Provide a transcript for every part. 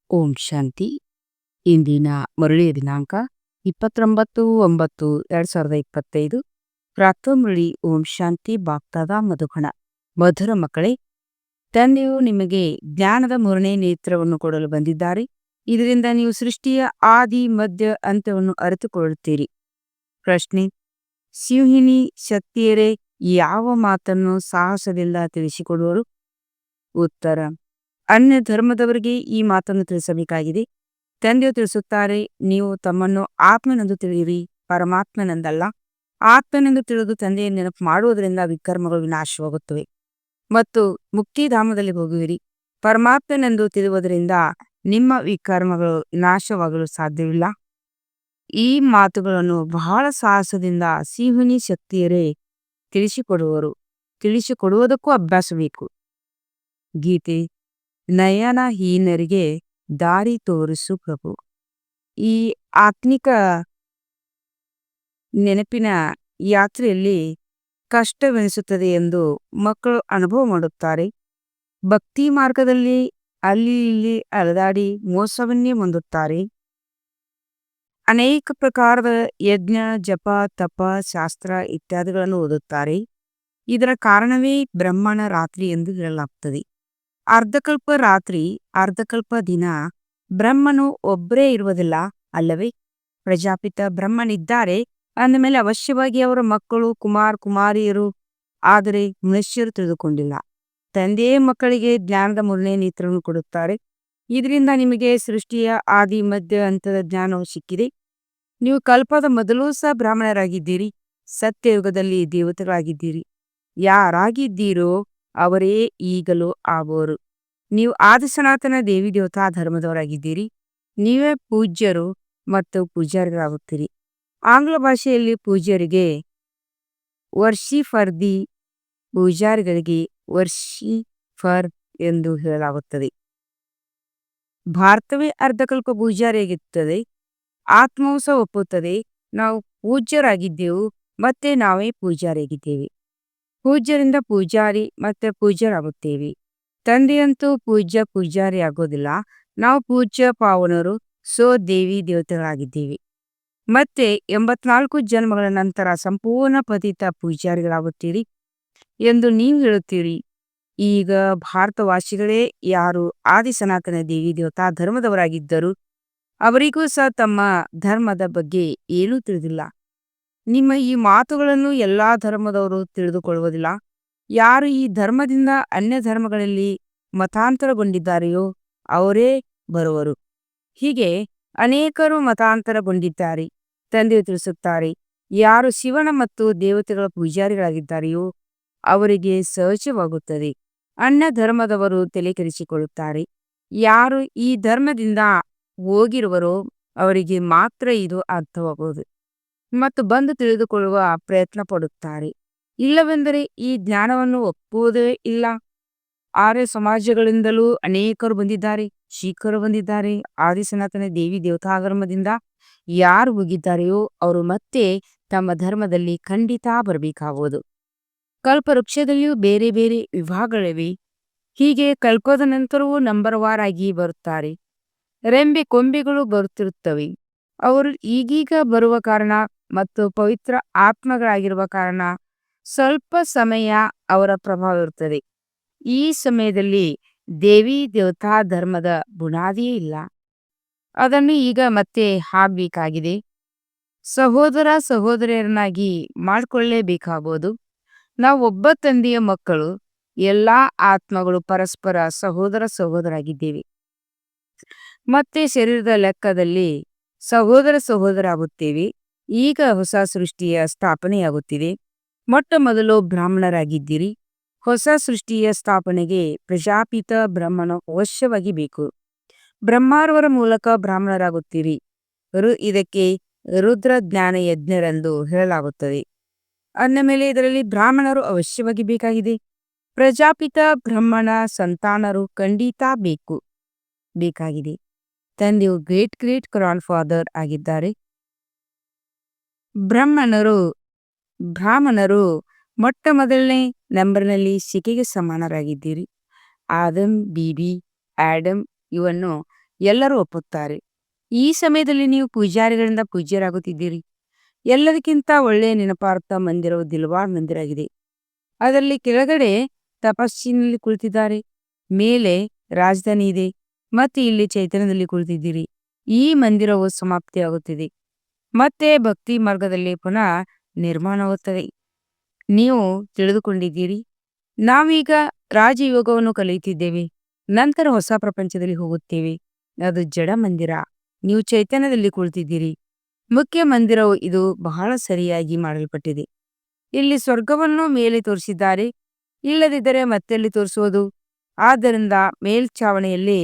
ಓಂ ಶಾಂತಿ. ಇಂದಿನ ಮುರಳಿಯ ದಿನಾಂಕ 29/9/2025. ಪ್ರಾತಃ ಮುರಳಿ. ಓಂ ಶಾಂತಿ. ಬಾಪ್ತಾದ ಮಧುಕಣ. ಮಧುರ ಮಕ್ಕಳೇ, ತಂದೆಯು ನಿಮಗೆ ಜ್ಞಾನದ ಮೂರನೇ ನೇತ್ರವನ್ನು ಕೊಡಲು ಬಂದಿದ್ದಾರೆ. ಇದರಿಂದ ನೀವು ಸೃಷ್ಟಿಯ ಆದಿ ಮಧ್ಯ ಅಂತ್ಯವನ್ನು ಅರಿತುಕೊಳ್ಳುತ್ತೀರಿ. ಪ್ರಶ್ನೆ: ಸಿಂಹಿಣಿ ಶಕ್ತಿಯರೇ ಯಾವ ಮಾತನ್ನು ಸಾಹಸದಿಂದ ತಿಳಿಸಿಕೊಡುವರು? ಉತ್ತರ: ಅನ್ಯ ಧರ್ಮದವರಿಗೆ ಈ ಮಾತನ್ನು ತಿಳಿಸಬೇಕಾಗಿದೆ. ತಂದೆಯು ತಿಳಿಸುತ್ತಾರೆ, ನೀವು ತಮ್ಮನ್ನು ಆತ್ಮನೆಂದು ತಿಳಿಯಿರಿ, ಪರಮಾತ್ಮನೆಂದಲ್ಲ. ಆತ್ಮನೆಂದು ತಿಳಿದು ತಂದೆಯ ನೆನಪು ಮಾಡುವುದರಿಂದ ವಿಕರ್ಮಗಳು ವಿನಾಶವಾಗುತ್ತವೆ ಮತ್ತು ಮುಕ್ತಿಧಾಮದಲ್ಲಿ ಹೋಗುವಿರಿ. ಪರಮಾತ್ಮನೆಂದು ತಿಳಿಯುವುದರಿಂದ ನಿಮ್ಮ ವಿಕರ್ಮಗಳು ವಿನಾಶವಾಗಲು ಸಾಧ್ಯವಿಲ್ಲ. ಈ ಮಾತುಗಳನ್ನು ಬಹಳ ಸಾಹಸದಿಂದ ಸಿಂಹಿಣಿ ಶಕ್ತಿಯರೇ ತಿಳಿಸಿಕೊಡುವುದಕ್ಕೂ ಅಭ್ಯಾಸ ಬೇಕು. ಗೀತೆ: ನಯನಹೀನರಿಗೆ ದಾರಿ ತೋರಿಸು ಪ್ರಭು. ಈ ಆತ್ಮಿಕ ನೆನಪಿನ ಯಾತ್ರೆಯಲ್ಲಿ ಕಷ್ಟವೆನಿಸುತ್ತದೆ ಎಂದು ಮಕ್ಕಳು ಅನುಭವ ಮಾಡುತ್ತಾರೆ. ಭಕ್ತಿ ಮಾರ್ಗದಲ್ಲಿ ಅಲ್ಲಿ ಇಲ್ಲಿ ಅಲೆದಾಡಿ ಮೋಸವನ್ನೇ ಹೊಂದುತ್ತಾರೆ. ಅನೇಕ ಪ್ರಕಾರದ ಯಜ್ಞ, ಜಪ, ತಪ, ಶಾಸ್ತ್ರ ಇತ್ಯಾದಿಗಳನ್ನು ಓದುತ್ತಾರೆ. ಇದರ ಕಾರಣವೇ ಬ್ರಹ್ಮಣ ರಾತ್ರಿ ಎಂದು ಹೇಳಲಾಗುತ್ತದೆ. ಅರ್ಧಕಲ್ಪ ರಾತ್ರಿ, ಅರ್ಧಕಲ್ಪ ದಿನ. ಬ್ರಹ್ಮನು ಒಬ್ಬರೇ ಇರುವುದಿಲ್ಲ ಅಲ್ಲವೇ? ಪ್ರಜಾಪಿತ ಬ್ರಹ್ಮನಿದ್ದಾರೆ ಅಂದಮೇಲೆ ಅವಶ್ಯವಾಗಿ ಅವರ ಮಕ್ಕಳು ಕುಮಾರಿಯರು. ಆದರೆ ಮನುಷ್ಯರು ತಿಳಿದುಕೊಂಡಿಲ್ಲ. ತಂದೆಯೇ ಮಕ್ಕಳಿಗೆ ಜ್ಞಾನದ ಮೂರನೇ ನೇತ್ರವನ್ನು ಕೊಡುತ್ತಾರೆ. ಇದರಿಂದ ನಿಮಗೆ ಸೃಷ್ಟಿಯ ಆದಿ ಮಧ್ಯ ಹಂತದ ಜ್ಞಾನವು ಸಿಕ್ಕಿದೆ. ನೀವು ಕಲ್ಪದ ಮೊದಲೂ ಸಹ ಬ್ರಾಹ್ಮಣರಾಗಿದ್ದೀರಿ. ಸತ್ಯಯುಗದಲ್ಲಿ ದೇವತೆಗಳಾಗಿದ್ದೀರಿ. ಯಾರಾಗಿದ್ದೀರೋ ಅವರೇ ಈಗಲೂ ಆಗುವರು. ನೀವು ಆದಿ ಸನಾತನ ದೇವಿ ದೇವತಾ ಧರ್ಮದವರಾಗಿದ್ದೀರಿ. ನೀವೇ ಪೂಜ್ಯರು ಮತ್ತು ಪೂಜಾರಿಗಳಾಗುತ್ತೀರಿ. ಆಂಗ್ಲ ಭಾಷೆಯಲ್ಲಿ ಪೂಜ್ಯರಿಗೆ ವರ್ಷಿಫರ್, ಪೂಜಾರಿಗಳಿಗೆ ವರ್ಷಿಫರ್ ಎಂದು ಹೇಳಲಾಗುತ್ತದೆ. ಭಾರತವೇ ಅರ್ಧಕಲ್ಪ ಪೂಜಾರಿಯಾಗಿರುತ್ತದೆ. ಆತ್ಮವು ಸಹ ಒಪ್ಪುತ್ತದೆ, ನಾವು ಪೂಜ್ಯರಾಗಿದ್ದೆವು ಮತ್ತೆ ನಾವೇ ಪೂಜಾರಿಯಾಗಿದ್ದೇವೆ. ಪೂಜ್ಯರಿಂದ ಪೂಜಾರಿ ಮತ್ತೆ ಪೂಜ್ಯರಾಗುತ್ತೇವೆ. ತಂದೆಯಂತೂ ಪೂಜಾರಿ ಆಗೋದಿಲ್ಲ. ನಾವು ಪೂಜ್ಯ ಪಾವನರು, ದೇವಿ ದೇವತೆಗಳಾಗಿದ್ದೇವೆ. ಮತ್ತೆ 84 ಜನ್ಮಗಳ ನಂತರ ಸಂಪೂರ್ಣ ಪತಿತ ಪೂಜಾರಿಗಳಾಗುತ್ತೀರಿ ಎಂದು ನೀವು ಹೇಳುತ್ತೀರಿ. ಈಗ ಭಾರತವಾಸಿಗಳೇ ಯಾರು ಆದಿ ಸನಾತನ ದೇವಿ ದೇವತಾ ಧರ್ಮದವರಾಗಿದ್ದರು, ಅವರಿಗೂ ಸಹ ತಮ್ಮ ಧರ್ಮದ ಬಗ್ಗೆ ಏನೂ ತಿಳಿದಿಲ್ಲ. ನಿಮ್ಮ ಈ ಮಾತುಗಳನ್ನು ಎಲ್ಲಾ ಧರ್ಮದವರು ತಿಳಿದುಕೊಳ್ಳುವುದಿಲ್ಲ. ಯಾರು ಈ ಧರ್ಮದಿಂದ ಅನ್ಯ ಧರ್ಮಗಳಲ್ಲಿ ಮತಾಂತರಗೊಂಡಿದ್ದಾರೆಯೋ ಅವರೇ ಬರುವರು. ಹೀಗೆ ಅನೇಕರು ಮತಾಂತರಗೊಂಡಿದ್ದಾರೆ. ತಂದೆಯು ತಿಳಿಸುತ್ತಾರೆ, ಯಾರು ಶಿವನ ಮತ್ತು ದೇವತೆಗಳ ಪೂಜಾರಿಗಳಾಗಿದ್ದಾರೆಯೋ ಅವರಿಗೆ ಸಹಜವಾಗುತ್ತದೆ. ಅನ್ಯ ಧರ್ಮದವರು ತಲೆ ಕೆಡಿಸಿಕೊಳ್ಳುತ್ತಾರೆ. ಯಾರು ಈ ಧರ್ಮದಿಂದ ಹೋಗಿರುವರೋ ಅವರಿಗೆ ಮಾತ್ರ ಇದು ಅರ್ಥವಾಗುವುದು ಮತ್ತು ಬಂದು ತಿಳಿದುಕೊಳ್ಳುವ ಪ್ರಯತ್ನ ಪಡುತ್ತಾರೆ. ಇಲ್ಲವೆಂದರೆ ಈ ಜ್ಞಾನವನ್ನು ಒಪ್ಪುವುದೇ ಇಲ್ಲ. ಆರ್ಯ ಸಮಾಜಗಳಿಂದಲೂ ಅನೇಕರು ಬಂದಿದ್ದಾರೆ, ಶಿಖರು ಬಂದಿದ್ದಾರೆ. ಆದಿ ಸನಾತನ ದೇವಿ ದೇವತಾ ಧರ್ಮದಿಂದ ಯಾರು ಹೋಗಿದ್ದಾರೆಯೋ ಅವರು ಮತ್ತೆ ತಮ್ಮ ಧರ್ಮದಲ್ಲಿ ಖಂಡಿತ ಬರಬೇಕಾಗುವುದು. ಕಲ್ಪವೃಕ್ಷದಲ್ಲಿಯೂ ಬೇರೆ ಬೇರೆ ವಿಭಾಗಗಳಿವೆ. ಹೀಗೆ ಕಲ್ಪದ ನಂತರವೂ ನಂಬರ್ವಾರ್ ಆಗಿ ಬರುತ್ತಾರೆ. ರೆಂಬೆ ಕೊಂಬೆಗಳು ಬರುತ್ತಿರುತ್ತವೆ. ಅವರು ಈಗೀಗ ಬರುವ ಕಾರಣ ಮತ್ತು ಪವಿತ್ರ ಆತ್ಮಗಳಾಗಿರುವ ಕಾರಣ ಸ್ವಲ್ಪ ಸಮಯ ಅವರ ಪ್ರಭಾವ ಇರುತ್ತದೆ. ಈ ಸಮಯದಲ್ಲಿ ದೇವಿ ದೇವತಾ ಧರ್ಮದ ಬುನಾದಿಯೇ ಇಲ್ಲ. ಅದನ್ನು ಈಗ ಮತ್ತೆ ಹಾಕಬೇಕಾಗಿದೆ. ಸಹೋದರ ಸಹೋದರಿಯರನ್ನಾಗಿ ಮಾಡಿಕೊಳ್ಳಲೇಬೇಕಾಗುವುದು. ನಾವು ಒಬ್ಬ ತಂದೆಯ ಮಕ್ಕಳು. ಎಲ್ಲ ಆತ್ಮಗಳು ಪರಸ್ಪರ ಸಹೋದರಾಗಿದ್ದೇವೆ. ಮತ್ತೆ ಶರೀರದ ಲೆಕ್ಕದಲ್ಲಿ ಸಹೋದರ ಆಗುತ್ತೇವೆ. ಈಗ ಹೊಸ ಸೃಷ್ಟಿಯ ಸ್ಥಾಪನೆಯಾಗುತ್ತಿದೆ. ಮೊಟ್ಟ ಮೊದಲು ಬ್ರಾಹ್ಮಣರಾಗಿದ್ದೀರಿ. ಹೊಸ ಸೃಷ್ಟಿಯ ಸ್ಥಾಪನೆಗೆ ಪ್ರಜಾಪಿತ ಬ್ರಹ್ಮನು ಅವಶ್ಯವಾಗಿ ಬೇಕು. ಬ್ರಹ್ಮಾರವರ ಮೂಲಕ ಬ್ರಾಹ್ಮಣರಾಗುತ್ತೀರಿ. ಇದಕ್ಕೆ ರುದ್ರ ಜ್ಞಾನ ಯಜ್ಞರೆಂದು ಹೇಳಲಾಗುತ್ತದೆ. ಅಂದ ಮೇಲೆ ಇದರಲ್ಲಿ ಬ್ರಾಹ್ಮಣರು ಅವಶ್ಯವಾಗಿ ಬೇಕಾಗಿದೆ. ಪ್ರಜಾಪಿತ ಬ್ರಹ್ಮಣ ಸಂತಾನರು ಖಂಡಿತ ಬೇಕಾಗಿದೆ. ತಂದೆಯು ಗ್ರೇಟ್ ಗ್ರಾಂಡ್ ಫಾದರ್ ಆಗಿದ್ದಾರೆ. ಬ್ರಾಹ್ಮಣರು ಮೊಟ್ಟ ಮೊದಲನೇ ನಂಬರ್ನಲ್ಲಿ ಶಿಕೆಗೆ ಸಮಾನರಾಗಿದ್ದೀರಿ. ಆದಮ್, ಬೀಬಿ, ಆಡಮ್ ಇವನ್ನು ಎಲ್ಲರೂ ಒಪ್ಪುತ್ತಾರೆ. ಈ ಸಮಯದಲ್ಲಿ ನೀವು ಪೂಜಾರಿಗಳಿಂದ ಪೂಜ್ಯರಾಗುತ್ತಿದ್ದೀರಿ. ಎಲ್ಲದಕ್ಕಿಂತ ಒಳ್ಳೆಯ ನೆನಪಾರ್ಥ ಮಂದಿರವು ದಿಲ್ವಾಡ್ ಮಂದಿರ ಆಗಿದೆ. ಅದರಲ್ಲಿ ಕೆಳಗಡೆ ತಪಸ್ಸಿನಲ್ಲಿ ಕುಳಿತಿದ್ದಾರೆ, ಮೇಲೆ ರಾಜಧಾನಿ ಇದೆ ಮತ್ತು ಇಲ್ಲಿ ಚೈತನ್ಯದಲ್ಲಿ ಕುಳಿತಿದ್ದೀರಿ. ಈ ಮಂದಿರವು ಸಮಾಪ್ತಿಯಾಗುತ್ತಿದೆ ಮತ್ತೆ ಭಕ್ತಿ ಮಾರ್ಗದಲ್ಲಿ ಪುನಃ ನಿರ್ಮಾಣವಾಗುತ್ತದೆ. ನೀವು ತಿಳಿದುಕೊಂಡಿದ್ದೀರಿ, ನಾವೀಗ ರಾಜಯೋಗವನ್ನು ಕಲಿಯುತ್ತಿದ್ದೇವೆ, ನಂತರ ಹೊಸ ಪ್ರಪಂಚದಲ್ಲಿ ಹೋಗುತ್ತೇವೆ. ಅದು ಜಡ ಮಂದಿರ. ನೀವು ಚೈತನ್ಯದಲ್ಲಿ ಕುಳಿತಿದ್ದೀರಿ. ಮುಖ್ಯ ಮಂದಿರವು ಇದು ಬಹಳ ಸರಿಯಾಗಿ ಮಾಡಲ್ಪಟ್ಟಿದೆ. ಇಲ್ಲಿ ಸ್ವರ್ಗವನ್ನು ಮೇಲೆ ತೋರಿಸಿದ್ದಾರೆ, ಇಲ್ಲದಿದ್ದರೆ ಮತ್ತೆಲ್ಲಿ ತೋರಿಸುವುದು? ಆದ್ದರಿಂದ ಮೇಲ್ಛಾವಣಿಯಲ್ಲಿ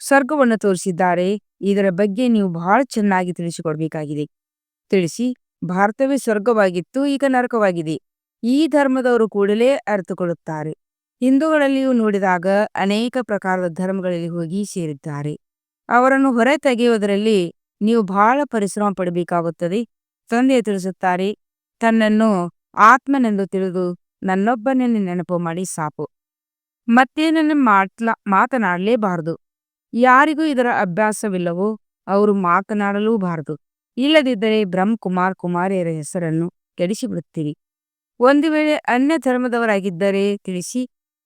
ಸ್ವರ್ಗವನ್ನು ತೋರಿಸಿದ್ದಾರೆ. ಇದರ ಬಗ್ಗೆ ನೀವು ಬಹಳ ಚೆನ್ನಾಗಿ ತಿಳಿಸಿಕೊಡ್ಬೇಕಾಗಿದೆ. ತಿಳಿಸಿ, ಭಾರತವೇ ಸ್ವರ್ಗವಾಗಿತ್ತು, ಈಗ ನರಕವಾಗಿದೆ. ಈ ಧರ್ಮದವರು ಕೂಡಲೇ ಅರಿತುಕೊಳ್ಳುತ್ತಾರೆ. ಹಿಂದೂಗಳಲ್ಲಿಯೂ ನೋಡಿದಾಗ ಅನೇಕ ಪ್ರಕಾರದ ಧರ್ಮಗಳಲ್ಲಿ ಹೋಗಿ ಸೇರಿದ್ದಾರೆ. ಅವರನ್ನು ಹೊರ ತೆಗೆಯುವುದರಲ್ಲಿ ನೀವು ಬಹಳ ಪರಿಶ್ರಮ ಪಡಬೇಕಾಗುತ್ತದೆ. ತಂದೆ ತಿಳಿಸುತ್ತಾರೆ, ತನ್ನನ್ನು ಆತ್ಮನೆಂದು ತಿಳಿದು ನನ್ನೊಬ್ಬನನ್ನು ನೆನಪು ಮಾಡಿ ಸಾಕು. ಮತ್ತೇನನ್ನು ಮಾತನಾಡಲೇಬಾರದು. ಯಾರಿಗೂ ಇದರ ಅಭ್ಯಾಸವಿಲ್ಲವೋ ಅವರು ಮಾತನಾಡಲೂಬಾರದು. ಇಲ್ಲದಿದ್ದರೆ ಬ್ರಹ್ಮಕುಮಾರ್ ಕುಮಾರಿಯರ ಹೆಸರನ್ನು ಕೆಡಿಸಿಬಿಡುತ್ತೀರಿ. ಒಂದು ವೇಳೆ ಅನ್ಯ ಧರ್ಮದವರಾಗಿದ್ದರೆ ತಿಳಿಸಿ.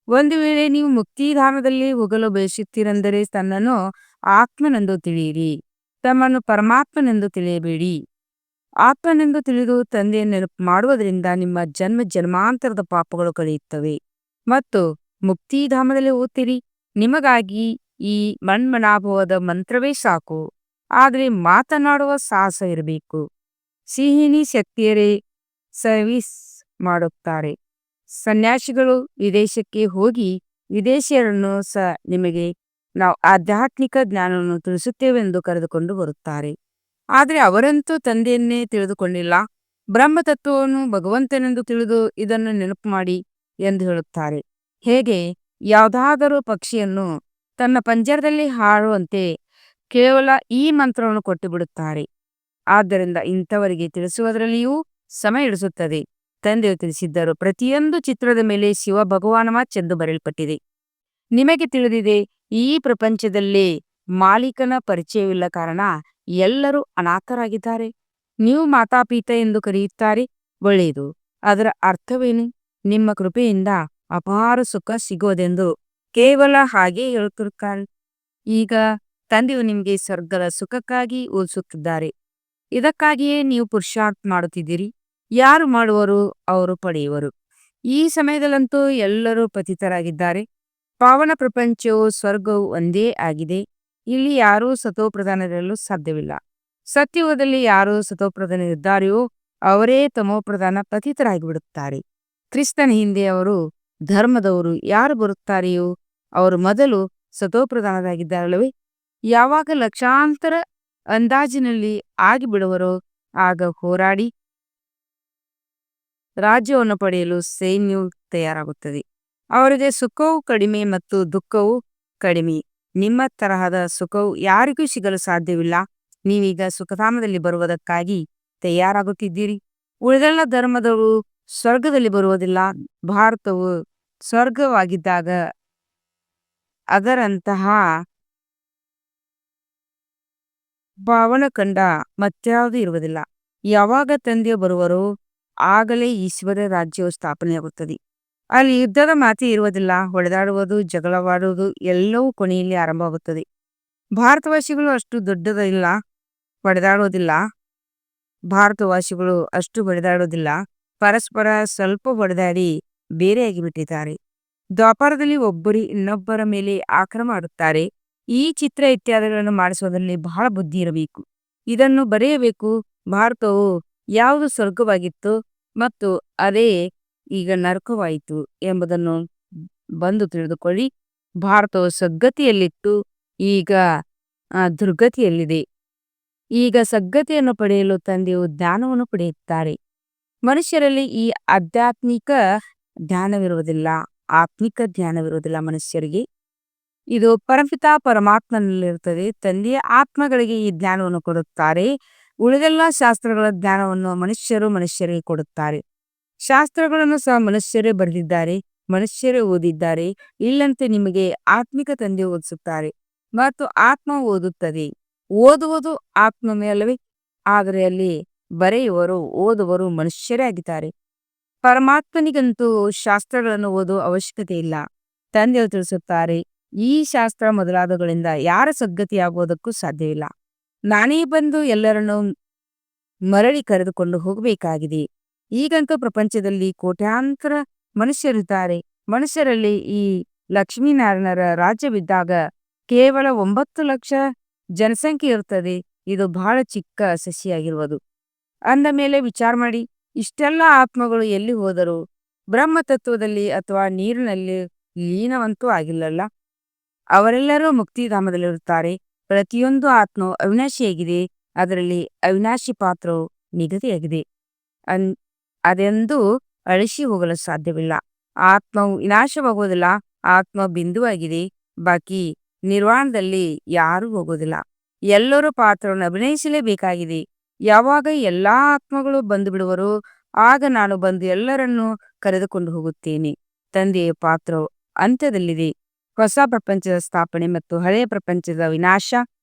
ಒಂದು ವೇಳೆ ನೀವು ಮುಕ್ತಿಧಾಮದಲ್ಲಿ ಹೋಗಲು ಬಯಸುತ್ತೀರೆಂದರೆ ತನ್ನನ್ನು ಆತ್ಮನೆಂದು ತಿಳಿಯಿರಿ, ತಮ್ಮನ್ನು ಪರಮಾತ್ಮನೆಂದು ತಿಳಿಯಬೇಡಿ. ಆತ್ಮನೆಂದು ತಿಳಿದು ತಂದೆಯ ನೆನಪು ಮಾಡುವುದರಿಂದ ನಿಮ್ಮ ಜನ್ಮ ಜನ್ಮಾಂತರದ ಪಾಪಗಳು ಕಳೆಯುತ್ತವೆ ಮತ್ತು ಮುಕ್ತಿಧಾಮದಲ್ಲಿ ಹೋಗ್ತೀರಿ. ನಿಮಗಾಗಿ ಈ ಮನ್ಮನಾಭವದ ಮಂತ್ರವೇ ಸಾಕು. ಆದರೆ ಮಾತನಾಡುವ ಸಾಹಸ ಇರಬೇಕು. ಸಿಹಿನಿ ಶಕ್ತಿಯರೇ ಸರ್ವಿಸ್ ಮಾಡುತ್ತಾರೆ. ಸನ್ಯಾಸಿಗಳು ವಿದೇಶಕ್ಕೆ ಹೋಗಿ ವಿದೇಶಿಯರನ್ನು ನಿಮಗೆ ನಾವು ಆಧ್ಯಾತ್ಮಿಕ ಜ್ಞಾನವನ್ನು ತಿಳಿಸುತ್ತೇವೆಂದು ಕರೆದುಕೊಂಡು ಬರುತ್ತಾರೆ. ಆದರೆ ಅವರಂತೂ ತಂದೆಯನ್ನೇ ತಿಳಿದುಕೊಂಡಿಲ್ಲ. ಬ್ರಹ್ಮತತ್ವವನ್ನು ಭಗವಂತನೆಂದು ತಿಳಿದು ಇದನ್ನು ನೆನಪು ಮಾಡಿ ಎಂದು ಹೇಳುತ್ತಾರೆ. ಹೇಗೆ ಯಾವುದಾದರೂ ಪಕ್ಷಿಯನ್ನು ತನ್ನ ಪಂಜರದಲ್ಲಿ ಹಾರುವಂತೆ ಕೇವಲ ಈ ಮಂತ್ರವನ್ನು ಕೊಟ್ಟು ಬಿಡುತ್ತಾರೆ. ಆದ್ದರಿಂದ ಇಂಥವರಿಗೆ ತಿಳಿಸುವುದರಲ್ಲಿಯೂ ಸಮಯ ಹಿಡಿಸುತ್ತದೆ. ತಂದೆಯು ತಿಳಿಸಿದ್ದರು, ಪ್ರತಿಯೊಂದು ಚಿತ್ರದ ಮೇಲೆ ಶಿವ ಭಗವಾನ ಚೆಂದು ಬರೆಯಲ್ಪಟ್ಟಿದೆ. ನಿಮಗೆ ತಿಳಿದಿದೆ, ಈ ಪ್ರಪಂಚದಲ್ಲಿ ಮಾಲೀಕನ ಪರಿಚಯವಿಲ್ಲ ಕಾರಣ ಎಲ್ಲರೂ ಅನಾಥರಾಗಿದ್ದಾರೆ. ನೀವು ಮಾತಾಪಿತ ಎಂದು ಕರೆಯುತ್ತಾರೆ, ಒಳ್ಳೆಯದು. ಅದರ ಅರ್ಥವೇನು? ನಿಮ್ಮ ಕೃಪೆಯಿಂದ ಅಪಾರ ಸುಖ ಸಿಗೋದೆಂದು ಕೇವಲ ಹಾಗೆ ಹೇಳುತ್ತಿರುತ್ತಾರೆ. ಈಗ ತಂದೆಯು ನಿಮಗೆ ಸ್ವರ್ಗದ ಸುಖಕ್ಕಾಗಿ ಓದಿಸುತ್ತಿದ್ದಾರೆ. ಇದಕ್ಕಾಗಿಯೇ ನೀವು ಪುರುಷಾರ್ಥ ಮಾಡುತ್ತಿದ್ದೀರಿ. ಯಾರು ಮಾಡುವರು ಅವರು ಪಡೆಯುವರು. ಈ ಸಮಯದಲ್ಲಂತೂ ಎಲ್ಲರೂ ಪತಿತರಾಗಿದ್ದಾರೆ. ಪಾವನ ಪ್ರಪಂಚವು ಸ್ವರ್ಗವು ಒಂದೇ ಆಗಿದೆ. ಇಲ್ಲಿ ಯಾರೂ ಸತೋಪ್ರಧಾನರಿರಲು ಸಾಧ್ಯವಿಲ್ಲ. ಸತ್ಯಯುಗದಲ್ಲಿ ಯಾರು ಸತೋಪ್ರಧಾನರಿದ್ದಾರೆಯೋ ಅವರೇ ತಮೋಪ್ರಧಾನ ಪತಿತರಾಗಿ ಬಿಡುತ್ತಾರೆ. ಕ್ರಿಸ್ತನ ಹಿಂದೆ ಅವರು ಧರ್ಮದವರು ಯಾರು ಬರುತ್ತಾರೆಯೋ ಅವರು ಮೊದಲು ಸತೋಪ್ರಧಾನರಾಗಿದ್ದಾರಲ್ಲವೇ? ಯಾವಾಗ ಲಕ್ಷಾಂತರ ಅಂದಾಜಿನಲ್ಲಿ ಆಗಿಬಿಡುವರೋ ಆಗ ಹೋರಾಡಿ ರಾಜ್ಯವನ್ನು ಪಡೆಯಲು ಸೈನ್ಯವು ತಯಾರಾಗುತ್ತದೆ. ಅವರಿಗೆ ಸುಖವೂ ಕಡಿಮೆ ಮತ್ತು ದುಃಖವೂ ಕಡಿಮೆ. ನಿಮ್ಮ ತರಹದ ಸುಖವು ಯಾರಿಗೂ ಸಿಗಲು ಸಾಧ್ಯವಿಲ್ಲ. ನೀವೀಗ ಸುಖಧಾಮದಲ್ಲಿ ಬರುವುದಕ್ಕಾಗಿ ತಯಾರಾಗುತ್ತಿದ್ದೀರಿ. ಉಳಿದೆಲ್ಲ ಧರ್ಮದವರು ಸ್ವರ್ಗದಲ್ಲಿ ಬರುವುದಿಲ್ಲ. ಭಾರತವು ಸ್ವರ್ಗವಾಗಿದ್ದಾಗ ಅದರಂತಹ ಪಾವನಖಂಡ ಮತ್ಯಾವುದೂ ಇರುವುದಿಲ್ಲ. ಯಾವಾಗ ತಂದೆಯು ಬರುವರೋ ಆಗಲೇ ಈಶ್ವರ ರಾಜ್ಯವು ಸ್ಥಾಪನೆಯಾಗುತ್ತದೆ. ಅಲ್ಲಿ ಯುದ್ಧದ ಮಾತೇ ಇರುವುದಿಲ್ಲ. ಹೊಡೆದಾಡುವುದು, ಜಗಳವಾಡುವುದು ಎಲ್ಲವೂ ಕೊನೆಯಲ್ಲಿ ಆರಂಭವಾಗುತ್ತದೆ. ಭಾರತವಾಸಿಗಳು ಅಷ್ಟು ದೊಡ್ಡದಿಲ್ಲ, ಹೊಡೆದಾಡುವುದಿಲ್ಲ. ಭಾರತವಾಸಿಗಳು ಅಷ್ಟು ಹೊಡೆದಾಡುವುದಿಲ್ಲ. ಪರಸ್ಪರ ಸ್ವಲ್ಪ ಹೊಡೆದಾಡಿ ಬೇರೆಯಾಗಿ ಬಿಟ್ಟಿದ್ದಾರೆ. ದ್ವಾಪರದಲ್ಲಿ ಒಬ್ಬರು ಇನ್ನೊಬ್ಬರ ಮೇಲೆ ಆಕ್ರಮಣ ಮಾಡುತ್ತಾರೆ. ಈ ಚಿತ್ರ ಇತ್ಯಾದಿಗಳನ್ನು ಮಾಡಿಸುವುದರಲ್ಲಿ ಬಹಳ ಬುದ್ಧಿ ಇರಬೇಕು. ಇದನ್ನು ಬರೆಯಬೇಕು. ಭಾರತವು ಯಾವುದು ಸ್ವರ್ಗವಾಗಿತ್ತು ಮತ್ತು ಅದೇ ಈಗ ನರಕವಾಯಿತು ಎಂಬುದನ್ನು ಬಂದು ತಿಳಿದುಕೊಳ್ಳಿ. ಭಾರತವು ಸದ್ಗತಿಯಲ್ಲಿತ್ತು, ಈಗ ದುರ್ಗತಿಯಲ್ಲಿದೆ. ಈಗ ಸದ್ಗತಿಯನ್ನು ಪಡೆಯಲು ತಂದೆಯು ಜ್ಞಾನವನ್ನು ಪಡೆಯುತ್ತಾರೆ. ಮನುಷ್ಯರಲ್ಲಿ ಈ ಆಧ್ಯಾತ್ಮಿಕ ಜ್ಞಾನವಿರುವುದಿಲ್ಲ, ಆತ್ಮಿಕ ಜ್ಞಾನವಿರುವುದಿಲ್ಲ. ಮನುಷ್ಯರಿಗೆ ಇದು ಪರಮಪಿತ ಪರಮಾತ್ಮನಲ್ಲಿರುತ್ತದೆ. ತಂದೆಯ ಆತ್ಮಗಳಿಗೆ ಈ ಜ್ಞಾನವನ್ನು ಕೊಡುತ್ತಾರೆ. ಉಳಿದೆಲ್ಲ ಶಾಸ್ತ್ರಗಳ ಜ್ಞಾನವನ್ನು ಮನುಷ್ಯರಿಗೆ ಕೊಡುತ್ತಾರೆ. ಶಾಸ್ತ್ರಗಳನ್ನು ಸಹ ಮನುಷ್ಯರೇ ಬರೆದಿದ್ದಾರೆ, ಮನುಷ್ಯರೇ ಓದಿದ್ದಾರೆ. ಇಲ್ಲಂತೆ ನಿಮಗೆ ಆತ್ಮಿಕ ತಂದೆ ಓದಿಸುತ್ತಾರೆ. ಮತ್ತು ಆತ್ಮ ಓದುತ್ತದೆ. ಓದುವುದು ಆತ್ಮ ಮೇಲವೇ, ಆದರೆ ಅಲ್ಲಿ ಬರೆಯುವರು ಓದುವರು ಮನುಷ್ಯರೇ ಆಗಿದ್ದಾರೆ. ಪರಮಾತ್ಮನಿಗಂತೂ ಶಾಸ್ತ್ರಗಳನ್ನು ಓದುವ ಅವಶ್ಯಕತೆ ಇಲ್ಲ. ತಂದೆಯವರು ತಿಳಿಸುತ್ತಾರೆ, ಈ ಶಾಸ್ತ್ರ ಮೊದಲಾದವುಗಳಿಂದ ಯಾರ ಸದ್ಗತಿಯಾಗುವುದಕ್ಕೂ ಸಾಧ್ಯವಿಲ್ಲ. ನಾನೇ ಬಂದು ಎಲ್ಲರನ್ನೂ ಮರಳಿ ಕರೆದುಕೊಂಡು ಹೋಗಬೇಕಾಗಿದೆ. ಈಗಂತೂ ಪ್ರಪಂಚದಲ್ಲಿ ಕೋಟ್ಯಾಂತರ ಮನುಷ್ಯರಿದ್ದಾರೆ. ಮನುಷ್ಯರಲ್ಲಿ ಈ ಲಕ್ಷ್ಮೀನಾರಾಯಣರ ರಾಜ್ಯವಿದ್ದಾಗ ಕೇವಲ 9 ಲಕ್ಷ ಜನಸಂಖ್ಯೆ ಇರುತ್ತದೆ. ಇದು ಬಹಳ ಚಿಕ್ಕ ಸಸಿಯಾಗಿರುವುದು. ಅಂದ ಮೇಲೆ ವಿಚಾರ ಮಾಡಿ, ಇಷ್ಟೆಲ್ಲ ಆತ್ಮಗಳು ಎಲ್ಲಿ ಹೋದರು? ಬ್ರಹ್ಮತತ್ವದಲ್ಲಿ ಅಥವಾ ನೀರಿನಲ್ಲಿ ಲೀನವಂತೂ ಆಗಿಲ್ಲಲ್ಲ. ಅವರೆಲ್ಲರೂ ಮುಕ್ತಿಧಾಮದಲ್ಲಿರುತ್ತಾರೆ. ಪ್ರತಿಯೊಂದು ಆತ್ಮವು ಅವಿನಾಶಿಯಾಗಿದೆ. ಅದರಲ್ಲಿ ಅವಿನಾಶಿ ಪಾತ್ರವು ನಿಗದಿಯಾಗಿದೆ. ಅದೆಂದೂ ಅಳಿಸಿ ಹೋಗಲು ಸಾಧ್ಯವಿಲ್ಲ. ಆತ್ಮವು ವಿನಾಶವಾಗುವುದಿಲ್ಲ. ಆತ್ಮ ಬಿಂದುವಾಗಿದೆ. ಬಾಕಿ ನಿರ್ವಾಣದಲ್ಲಿ ಯಾರೂ ಹೋಗುವುದಿಲ್ಲ. ಎಲ್ಲರೂ ಪಾತ್ರವನ್ನು ಅಭಿನಯಿಸಲೇಬೇಕಾಗಿದೆ. ಯಾವಾಗ ಎಲ್ಲಾ ಆತ್ಮಗಳು ಬಂದು ಬಿಡುವರೋ ಆಗ ನಾನು ಬಂದು ಎಲ್ಲರನ್ನೂ ಕರೆದುಕೊಂಡು ಹೋಗುತ್ತೇನೆ. ತಂದೆಯ ಪಾತ್ರವು ಅಂತ್ಯದಲ್ಲಿದೆ. ಹೊಸ ಪ್ರಪಂಚದ ಸ್ಥಾಪನೆ ಮತ್ತು ಹಳೆಯ ಪ್ರಪಂಚದ ವಿನಾಶ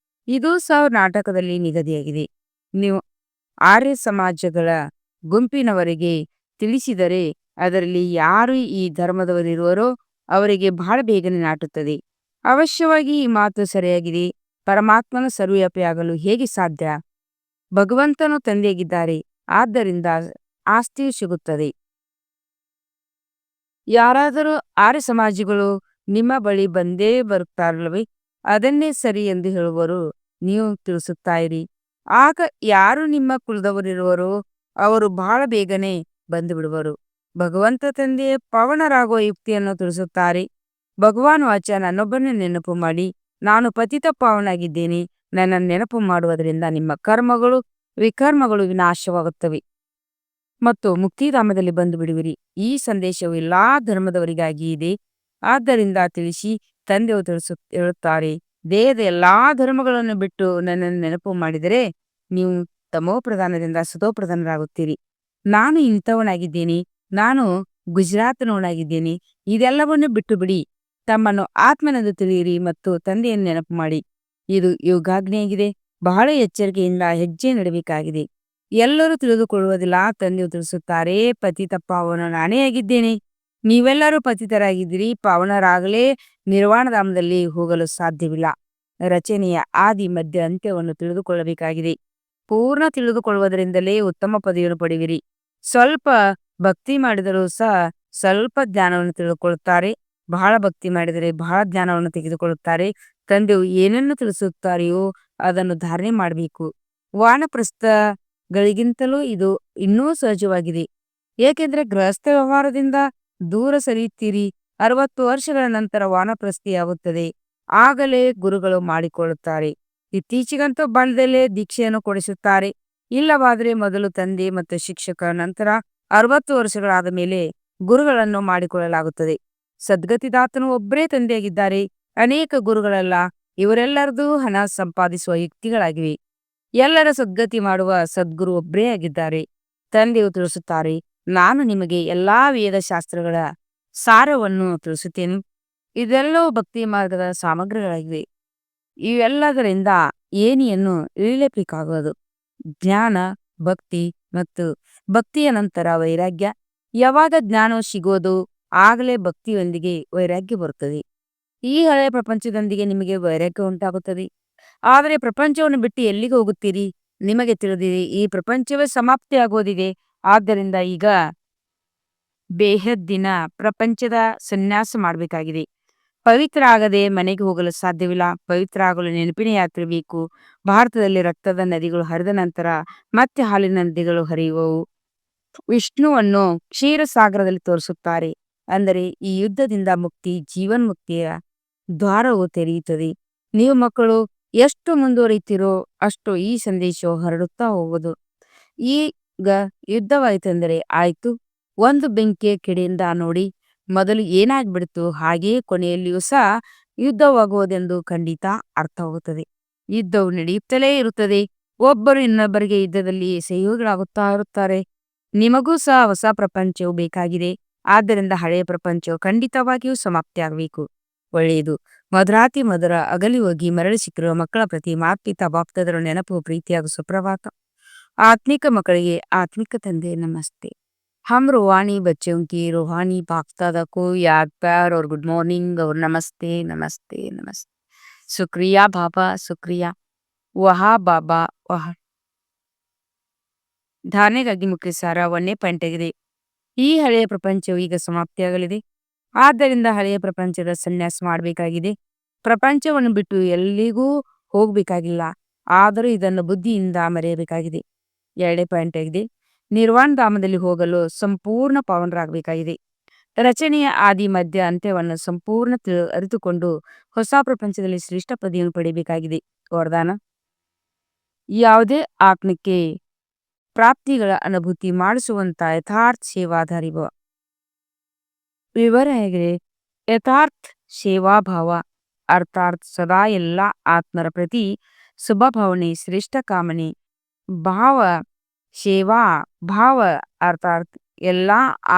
ಇದೂ ಸಹ ನಾಟಕದಲ್ಲಿ ನಿಗದಿಯಾಗಿದೆ. ನೀವು ಆರ್ಯ ಸಮಾಜಗಳ ಗುಂಪಿನವರಿಗೆ ತಿಳಿಸಿದರೆ ಅದರಲ್ಲಿ ಯಾರು ಈ ಧರ್ಮದವರಿರುವರೋ ಅವರಿಗೆ ಬಹಳ ಬೇಗನೆ ನಾಟುತ್ತದೆ. ಅವಶ್ಯವಾಗಿ ಈ ಮಾತು ಸರಿಯಾಗಿದೆ. ಪರಮಾತ್ಮನ ಸರ್ವವ್ಯಾಪಿಯಾಗಲು ಹೇಗೆ ಸಾಧ್ಯ? ಭಗವಂತನು ತಂದೆಯಾಗಿದ್ದಾರೆ. ಆದ್ದರಿಂದ ಆಸ್ತಿಯು ಸಿಗುತ್ತದೆ. ಯಾರಾದರೂ ಆರ್ಯ ಸಮಾಜಿಗಳು ನಿಮ್ಮ ಬಳಿ ಬಂದೇ ಬರುತ್ತಾರಲ್ಲವೇ, ಅದನ್ನೇ ಸರಿ ಎಂದು ಹೇಳುವರು. ನೀವು ತಿಳಿಸುತ್ತಾ ಆಗ ಯಾರು ನಿಮ್ಮ ಕುಲದವರಿರುವರೋ ಅವರು ಬಹಳ ಬೇಗನೆ ಬಂದು ಬಿಡುವರು. ಭಗವಂತ ತಂದೆ ಪವನರಾಗುವ ಯುಕ್ತಿಯನ್ನು ತಿಳಿಸುತ್ತಾರೆ. ಭಗವಾನ್ ವಾಚ, ನನ್ನೊಬ್ಬನೇ ನೆನಪು ಮಾಡಿ, ನಾನು ಪತಿತ ಪಾವನಾಗಿದ್ದೇನೆ. ನನ್ನನ್ನು ನೆನಪು ಮಾಡುವುದರಿಂದ ನಿಮ್ಮ ಕರ್ಮಗಳು ವಿಕರ್ಮಗಳು ವಿನಾಶವಾಗುತ್ತವೆ ಮತ್ತು ಮುಕ್ತಿಧಾಮದಲ್ಲಿ ಬಂದು ಬಿಡುವಿರಿ. ಈ ಸಂದೇಶವು ಎಲ್ಲಾ ಧರ್ಮದವರಿಗಾಗಿ ಇದೆ. ಆದ್ದರಿಂದ ತಿಳಿಸಿ. ತಂದೆಯವರು ಹೇಳುತ್ತಾರೆ, ದೇಹದ ಎಲ್ಲಾ ಧರ್ಮಗಳನ್ನು ಬಿಟ್ಟು ನನ್ನನ್ನು ನೆನಪು ಮಾಡಿದರೆ ನೀವು ತಮೋಪ್ರಧಾನದಿಂದ ಸತೋಪ್ರಧಾನರಾಗುತ್ತೀರಿ. ನಾನು ಇಂಥವನಾಗಿದ್ದೇನೆ, ನಾನು ಗುಜರಾತ್ನವನಾಗಿದ್ದೇನೆ, ಇದೆಲ್ಲವನ್ನು ಬಿಟ್ಟು ಬಿಡಿ. ತಮ್ಮನ್ನು ಆತ್ಮನೆಂದು ತಿಳಿಯಿರಿ ಮತ್ತು ತಂದೆಯನ್ನು ನೆನಪು ಮಾಡಿ. ಇದು ಯೋಗಾಗ್ನಿಯಾಗಿದೆ. ಬಹಳ ಎಚ್ಚರಿಕೆಯಿಂದ ಹೆಜ್ಜೆ ನಡೆಯಬೇಕಾಗಿದೆ. ಎಲ್ಲರೂ ತಿಳಿದುಕೊಳ್ಳುವುದಿಲ್ಲ. ತಂದೆಯು ತಿಳಿಸುತ್ತಾರೆ, ಪತಿತ ಪಾವನ ನಾನೇ ಆಗಿದ್ದೇನೆ. ನೀವೆಲ್ಲರೂ ಪತಿತರಾಗಿದ್ದೀರಿ. ಪಾವನರಾಗಲೇ ನಿರ್ವಾಣಧಾಮದಲ್ಲಿ ಹೋಗಲು ಸಾಧ್ಯವಿಲ್ಲ. ರಚನೆಯ ಆದಿ ಮಧ್ಯ ಅಂತ್ಯವನ್ನು ತಿಳಿದುಕೊಳ್ಳಬೇಕಾಗಿದೆ. ಪೂರ್ಣ ತಿಳಿದುಕೊಳ್ಳುವುದರಿಂದಲೇ ಉತ್ತಮ ಪದವಿಯನ್ನು ಪಡೆಯುವಿರಿ. ಸ್ವಲ್ಪ ಭಕ್ತಿ ಮಾಡಿದರೂ ಸಹ ಸ್ವಲ್ಪ ಜ್ಞಾನವನ್ನು ತಿಳಿದುಕೊಳ್ಳುತ್ತಾರೆ. ಬಹಳ ಭಕ್ತಿ ಮಾಡಿದರೆ ಬಹಳ ಜ್ಞಾನವನ್ನು ತೆಗೆದುಕೊಳ್ಳುತ್ತಾರೆ. ತಂದೆಯು ಏನನ್ನು ತಿಳಿಸುತ್ತಾರೆಯೋ ಅದನ್ನು ಧಾರಣೆ ಮಾಡಬೇಕು. ವಾನಪ್ರಸ್ಥಗಳಿಗಿಂತಲೂ ಇದು ಇನ್ನೂ ಸಹಜವಾಗಿದೆ. ಏಕೆಂದರೆ ಗೃಹಸ್ಥ ವ್ಯವಹಾರದಿಂದ ದೂರ ಸರಿಯುತ್ತೀರಿ. 60 ವರ್ಷಗಳ ನಂತರ ವಾನಪ್ರಸ್ಥಿಯಾಗುತ್ತದೆ. ಆಗಲೇ ಗುರುಗಳು ಮಾಡಿಕೊಳ್ಳುತ್ತಾರೆ. ಇತ್ತೀಚೆಗಂತೂ ಬಾಲ್ಯದಲ್ಲೇ ದೀಕ್ಷೆಯನ್ನು ಕೊಡಿಸುತ್ತಾರೆ. ಇಲ್ಲವಾದರೆ ಮೊದಲು ತಂದೆ ಮತ್ತು ಶಿಕ್ಷಕ, ನಂತರ 60 ವರ್ಷಗಳಾದ ಮೇಲೆ ಗುರುಗಳನ್ನು ಮಾಡಿಕೊಳ್ಳಲಾಗುತ್ತದೆ. ಸದ್ಗತಿದಾತನು ಒಬ್ಬರೇ ತಂದೆಯಾಗಿದ್ದಾರೆ. ಅನೇಕ ಗುರುಗಳಲ್ಲ. ಇವರೆಲ್ಲರದು ಹಣ ಸಂಪಾದಿಸುವ ಯುಕ್ತಿಗಳಾಗಿವೆ. ಎಲ್ಲರ ಸದ್ಗತಿ ಮಾಡುವ ಸದ್ಗುರು ಒಬ್ಬರೇ ಆಗಿದ್ದಾರೆ. ತಂದೆಯು ತಿಳಿಸುತ್ತಾರೆ, ನಾನು ನಿಮಗೆ ಎಲ್ಲಾ ವೇದಶಾಸ್ತ್ರಗಳ ಸಾರವನ್ನು ತಿಳಿಸುತ್ತೇನೆ. ಇದೆಲ್ಲವೂ ಭಕ್ತಿ ಮಾರ್ಗದ ಸಾಮಗ್ರಿಗಳಾಗಿವೆ. ಇವೆಲ್ಲದರಿಂದ ಏಣಿಯನ್ನು ಇಳಿಯಲೇಬೇಕಾಗುವುದು. ಜ್ಞಾನ, ಭಕ್ತಿ ಮತ್ತು ಭಕ್ತಿಯ ನಂತರ ವೈರಾಗ್ಯ. ಯಾವಾಗ ಜ್ಞಾನವು ಸಿಗೋದು ಆಗಲೇ ಭಕ್ತಿಯೊಂದಿಗೆ ವೈರಾಗ್ಯ ಬರುತ್ತದೆ. ಈ ಹಳೆಯ ಪ್ರಪಂಚದೊಂದಿಗೆ ನಿಮಗೆ ವೈರಾಗ್ಯ ಉಂಟಾಗುತ್ತದೆ. ಆದರೆ ಪ್ರಪಂಚವನ್ನು ಬಿಟ್ಟು ಎಲ್ಲಿಗೆ ಹೋಗುತ್ತೀರಿ? ನಿಮಗೆ ತಿಳಿದಿದೆ, ಈ ಪ್ರಪಂಚವೇ ಸಮಾಪ್ತಿಯಾಗುವುದಿದೆ. ಆದ್ದರಿಂದ ಈಗ ಬೇಹದ್ದಿನ ಪ್ರಪಂಚದ ಸನ್ಯಾಸ ಮಾಡಬೇಕಾಗಿದೆ. ಪವಿತ್ರ ಆಗದೆ ಮನೆಗೆ ಹೋಗಲು ಸಾಧ್ಯವಿಲ್ಲ. ಪವಿತ್ರ ಆಗಲು ನೆನಪಿನ ಯಾತ್ರೆ ಬೇಕು. ಭಾರತದಲ್ಲಿ ರಕ್ತದ ನದಿಗಳು ಹರಿದ ನಂತರ ಮತ್ತೆ ಹಾಲಿನ ನದಿಗಳು ಹರಿಯುವವು. ವಿಷ್ಣುವನ್ನು ಕ್ಷೀರಸಾಗರದಲ್ಲಿ ತೋರಿಸುತ್ತಾರೆ. ಅಂದರೆ ಈ ಯುದ್ಧದಿಂದ ಮುಕ್ತಿ, ಜೀವನ್ಮುಕ್ತಿಯ ದ್ವಾರವು ತೆರೆಯುತ್ತದೆ. ನೀವು ಮಕ್ಕಳು ಎಷ್ಟು ಮುಂದುವರಿಯುತ್ತೀರೋ ಅಷ್ಟು ಈ ಸಂದೇಶವು ಹರಡುತ್ತಾ ಹೋಗುವುದು. ಈಗ ಯುದ್ಧವಾಯಿತೆಂದರೆ ಆಯಿತು. ಒಂದು ಬೆಂಕಿಯ ಕೆಡೆಯಿಂದ ನೋಡಿ, ಮೊದಲು ಏನಾಗ್ಬಿಡ್ತು ಹಾಗೆಯೇ ಕೊನೆಯಲ್ಲಿಯೂ ಸಹ ಯುದ್ಧವಾಗುವುದೆಂದು ಖಂಡಿತ ಅರ್ಥವಾಗುತ್ತದೆ. ಯುದ್ಧವು ನಡೆಯುತ್ತಲೇ ಇರುತ್ತದೆ. ಒಬ್ಬರು ಇನ್ನೊಬ್ಬರಿಗೆ ಯುದ್ಧದಲ್ಲಿ ಸಹಯೋಗಿಗಳಾಗುತ್ತಾ ಇರುತ್ತಾರೆ. ನಿಮಗೂ ಸಹ ಹೊಸ ಪ್ರಪಂಚವು ಬೇಕಾಗಿದೆ. ಆದ್ದರಿಂದ ಹಳೆಯ ಪ್ರಪಂಚವು ಖಂಡಿತವಾಗಿಯೂ ಸಮಾಪ್ತಿಯಾಗಬೇಕು. ಒಳ್ಳೆಯದು. ಮಧುರಾತಿ ಮಧುರ ಅಗಲಿ ಹೋಗಿ ಮರಳಿ ಸಿಕ್ಕಿರುವ ಮಕ್ಕಳ ಪ್ರತಿ ಮಾತ್ಪಿತ ಬಾಪ್ತದರ ನೆನಪು ಪ್ರೀತಿ ಹಾಗೂ ಸುಪ್ರಭಾತ. ಆತ್ಮಿಕ ಮಕ್ಕಳಿಗೆ ಆತ್ಮಿಕ ತಂದೆ ನಮಸ್ತೆ. हम रूहानी बच्चों की रूहानी बाप-दादा को याद प्यार और गुड मॉर्निंग और नमस्ते नमस्ते नमस्ते. शुक्रिया बाबा शुक्रिया. ವಹಾ ಬಾಬಾ ವಹ. ಧಾರಣೆಗಾಗಿ ಮುಖ್ಯ ಸಾರ 1ನೇ ಪಾಯಿಂಟ್ ಆಗಿದೆ. ಈ ಹಳೆಯ ಪ್ರಪಂಚವು ಈಗ ಸಮಾಪ್ತಿಯಾಗಲಿದೆ. ಆದ್ದರಿಂದ ಹಳೆಯ ಪ್ರಪಂಚದ ಸನ್ಯಾಸ ಮಾಡಬೇಕಾಗಿದೆ. ಪ್ರಪಂಚವನ್ನು ಬಿಟ್ಟು ಎಲ್ಲಿಗೂ ಹೋಗಬೇಕಾಗಿಲ್ಲ. ಆದರೂ ಇದನ್ನು ಬುದ್ಧಿಯಿಂದ ಮರೆಯಬೇಕಾಗಿದೆ. 2ನೇ ಪಾಯಿಂಟ್ ಆಗಿದೆ. ನಿರ್ವಾಣ ಧಾಮದಲ್ಲಿ ಹೋಗಲು ಸಂಪೂರ್ಣ ಪಾವನರಾಗಬೇಕಾಗಿದೆ. ರಚನೆಯ ಆದಿ ಮಧ್ಯ ಅಂತ್ಯವನ್ನು ಸಂಪೂರ್ಣ ಅರಿತುಕೊಂಡು ಹೊಸ ಪ್ರಪಂಚದಲ್ಲಿ ಶ್ರೇಷ್ಠ ಪದವಿಯನ್ನು ಪಡೆಯಬೇಕಾಗಿದೆ. ವರದಾನ: ಯಾವುದೇ ಆತ್ಮಕ್ಕೆ ಪ್ರಾಪ್ತಿಗಳ ಅನುಭೂತಿ ಮಾಡಿಸುವಂತ ಯಥಾರ್ಥ ಸೇವಾಧಾರಿ ಭವ. ವಿವರ ಹೇಗೆ: ಯಥಾರ್ಥ ಸೇವಾಭಾವ ಅರ್ಥಾತ್ ಸದಾ ಎಲ್ಲ ಆತ್ಮರ ಪ್ರತಿ ಶುಭ ಭಾವನೆ, ಶ್ರೇಷ್ಠ ಕಾಮನೆ. ಭಾವ ಸೇವಾ ಭಾವ ಅರ್ಥಾತ್ ಎಲ್ಲ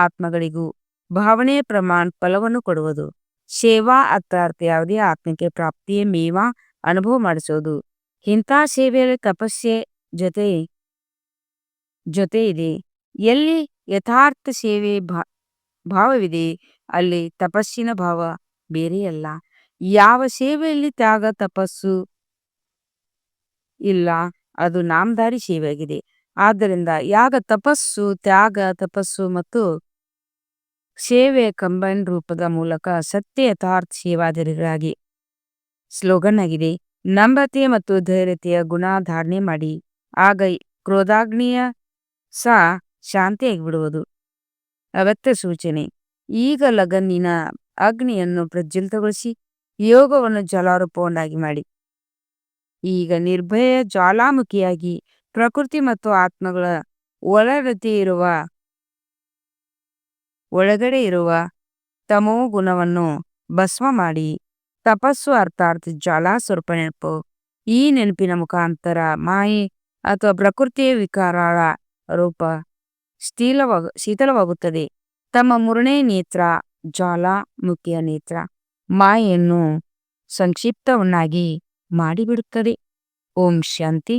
ಆತ್ಮಗಳಿಗೂ ಭಾವನೆಯ ಪ್ರಮಾಣ ಫಲವನ್ನು ಕೊಡುವುದು. ಸೇವಾ ಅರ್ಥಾತ್ ಯಾವುದೇ ಆತ್ಮಕ್ಕೆ ಪ್ರಾಪ್ತಿಯ ಮೇವಾ ಅನುಭವ ಮಾಡಿಸೋದು. ಇಂಥ ಸೇವೆಯಲ್ಲಿ ತಪಸ್ಸೆ ಜೊತೆ ಇದೆ. ಎಲ್ಲಿ ಯಥಾರ್ಥ ಸೇವೆ ಭಾವವಿದೆ ಅಲ್ಲಿ ತಪಸ್ಸಿನ ಭಾವ ಬೇರೆಯಲ್ಲ. ಯಾವ ಸೇವೆಯಲ್ಲಿ ತ್ಯಾಗ ತಪಸ್ಸು ಇಲ್ಲ ಅದು ನಾಮಧಾರಿ ಸೇವೆಯಾಗಿದೆ. ಆದ್ದರಿಂದ ಯಾಗ ತಪಸ್ಸು, ತ್ಯಾಗ ತಪಸ್ಸು ಮತ್ತು ಸೇವೆಯ ಕಂಬೈನ್ ರೂಪದ ಮೂಲಕ ಸತ್ಯ ಯಥಾರ್ಥ ಸೇವಾಧಾರಿಗಳಾಗಿ. ಸ್ಲೋಗನ್ ಆಗಿದೆ: ನಮ್ರತೆ ಮತ್ತು ಧೈರ್ಯತೆಯ ಗುಣ ಧಾರಣೆ ಮಾಡಿ, ಆಗ ಕ್ರೋಧಾಗ್ನಿಯ ಸಹ ಶಾಂತಿಯಾಗಿ ಬಿಡುವುದು. ಅಗತ್ಯ ಸೂಚನೆ: ಈಗ ಲಗನ್ನಿನ ಅಗ್ನಿಯನ್ನು ಪ್ರಜ್ವಲಿತಗೊಳಿಸಿ ಯೋಗವನ್ನು ಜ್ವಾಲಾರೂಪವನ್ನಾಗಿ ಮಾಡಿ. ಈಗ ನಿರ್ಭಯ ಜ್ವಾಲಾಮುಖಿಯಾಗಿ ಪ್ರಕೃತಿ ಮತ್ತು ಆತ್ಮಗಳ ಒಳಗಡೆ ಇರುವ ತಮೋ ಗುಣವನ್ನು ಭಸ್ಮ ಮಾಡಿ. ತಪಸ್ಸು ಅರ್ಥಾತ್ ಜ್ವಾಲಾ ಸ್ವರೂಪ ನೆನಪು. ಈ ನೆನಪಿನ ಮುಖಾಂತರ ಮಾಯೆ ಅಥವಾ ಪ್ರಕೃತಿಯ ವಿಕಾರಗಳ ರೂಪ ಶೀತಲವಾಗುತ್ತದೆ. ತಮ್ಮ 3ನೇ ನೇತ್ರ ಜ್ವಾಲಾಮುಖಿಯ ನೇತ್ರ ಮಾಯೆಯನ್ನು ಸಂಕ್ಷಿಪ್ತವನ್ನಾಗಿ ಮಾಡಿಬಿಡುತ್ತದೆ. ಓಂ ಶಾಂತಿ.